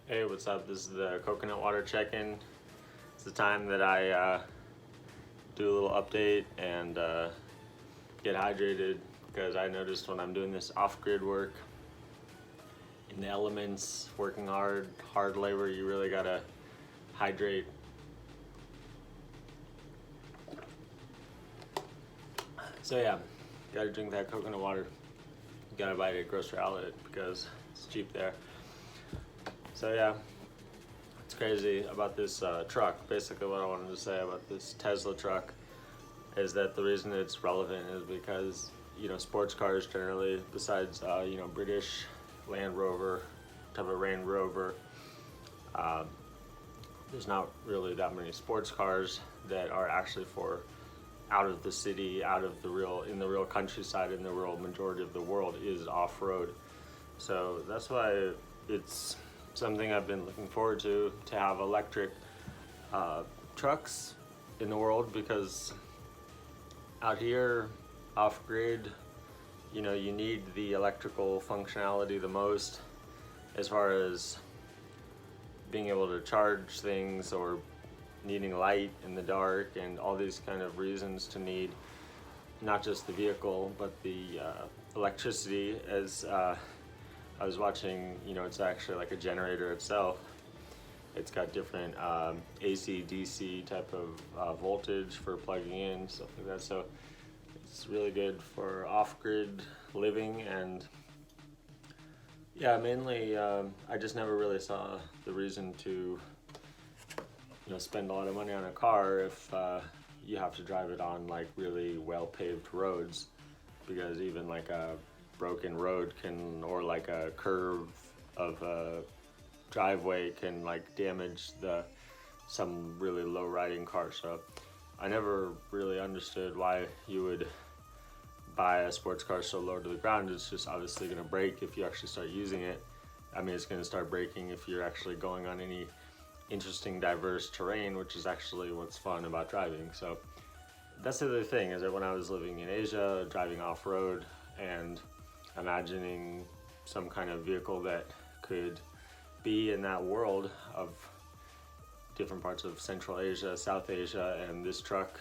Hey, what's up? This is the coconut water check-in. It's the time that I do a little update and get hydrated because I noticed when I'm doing this off-grid work in the elements, working hard labor, you really gotta hydrate. So yeah, gotta drink that coconut water. Gotta buy it at grocery outlet because it's cheap there. So yeah, it's crazy about this truck. Basically what I wanted to say about this Tesla truck is that the reason it's relevant is because, sports cars generally, besides, British Land Rover, type of Range Rover, uh, there's not really that many sports cars that are actually for out of the city, in the real countryside, in the real majority of the world is off-road. So that's why it's something I've been looking forward to have electric trucks in the world, because out here off grid, you need the electrical functionality the most as far as being able to charge things or needing light in the dark and all these kind of reasons to need not just the vehicle but the electricity. As I was watching, it's actually like a generator itself. It's got different AC, DC type of voltage for plugging in, stuff like that. So it's really good for off-grid living. And yeah, mainly I just never really saw the reason to spend a lot of money on a car if you have to drive it on like really well-paved roads, because even like a broken road can, or like a curve of a driveway can like damage some really low riding car. So I never really understood why you would buy a sports car so low to the ground. It's just obviously going to break if you actually start using it. I mean, it's going to start breaking if you're actually going on any interesting diverse terrain, which is actually what's fun about driving. So that's the other thing, is that when I was living in Asia, driving off-road and imagining some kind of vehicle that could be in that world of different parts of Central Asia, South Asia, and this truck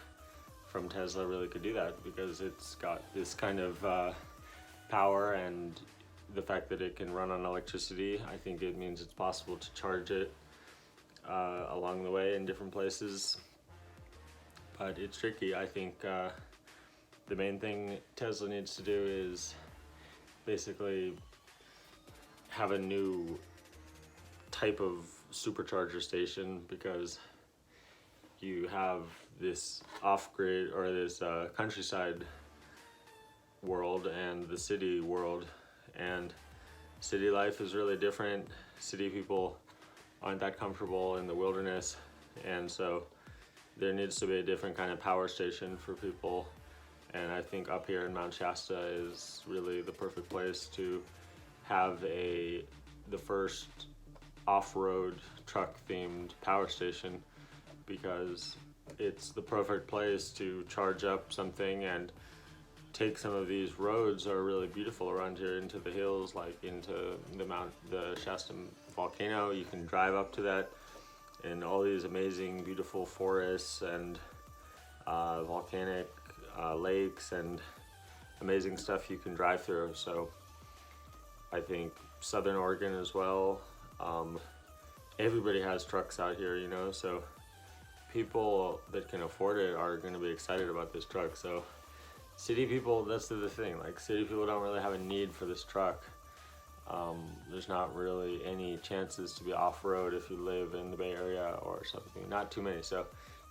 from Tesla really could do that, because it's got this kind of power, and the fact that it can run on electricity, I think it means it's possible to charge it along the way in different places. But it's tricky. I think the main thing Tesla needs to do is basically have a new type of supercharger station, because you have this off-grid or this countryside world and the city world, and city life is really different. City people aren't that comfortable in the wilderness, and so there needs to be a different kind of power station for people. And I think up here in Mount Shasta is really the perfect place to have the first off-road truck themed power station, because it's the perfect place to charge up something and take some of these roads that are really beautiful around here into the hills, like into the Shasta volcano. You can drive up to that, and all these amazing beautiful forests and volcanic lakes and amazing stuff you can drive through. So I think Southern Oregon as well, everybody has trucks out here, so people that can afford it are going to be excited about this truck. So city people, that's the thing, like city people don't really have a need for this truck. There's not really any chances to be off-road if you live in the Bay Area or something, not too many. So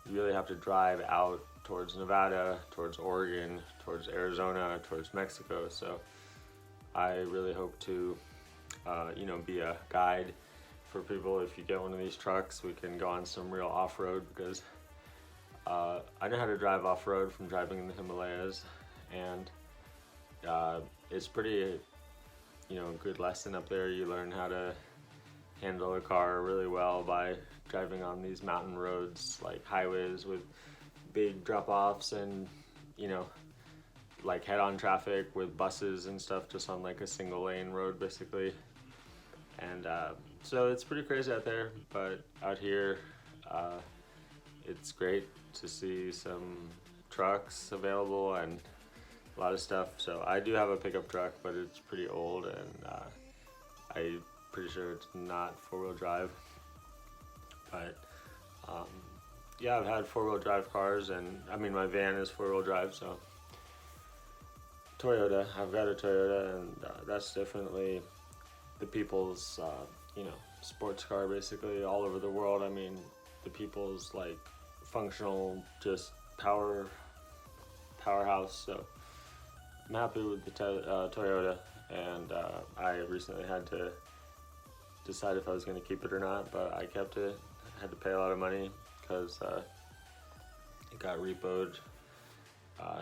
you really have to drive out towards Nevada, towards Oregon, towards Arizona, towards Mexico. So I really hope to be a guide for people. If you get one of these trucks, we can go on some real off-road, because I know how to drive off-road from driving in the Himalayas, and it's pretty good lesson up there. You learn how to handle a car really well by driving on these mountain roads, like highways with big drop-offs, and like head-on traffic with buses and stuff just on like a single lane road basically. And so it's pretty crazy out there, but out here, it's great to see some trucks available and a lot of stuff. So I do have a pickup truck, but it's pretty old, and I'm pretty sure it's not four-wheel drive. But yeah, I've had four-wheel drive cars, and I mean my van is four-wheel drive, so Toyota. I've got a Toyota, and that's definitely the people's, sports car basically all over the world. I mean, the people's like functional, just powerhouse. So I'm happy with the Toyota, and I recently had to decide if I was going to keep it or not, but I kept it. I had to pay a lot of money because it got repoed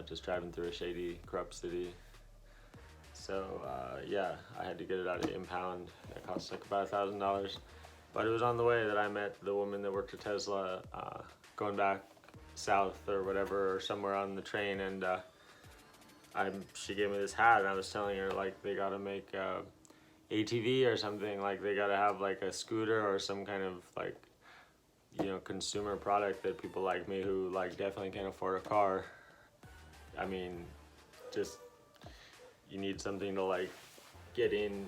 just driving through a shady, corrupt city. So yeah, I had to get it out of the impound. It cost like about $1,000. But it was on the way that I met the woman that worked at Tesla, going back south or whatever, or somewhere on the train, and she gave me this hat, and I was telling her like they gotta make ATV or something, like they gotta have like a scooter or some kind of like consumer product that people like me who like definitely can't afford a car. I mean, just you need something to like get in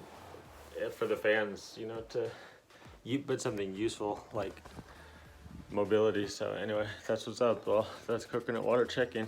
for the fans, but something useful like mobility. So anyway, that's what's up. Well, that's coconut water check-in.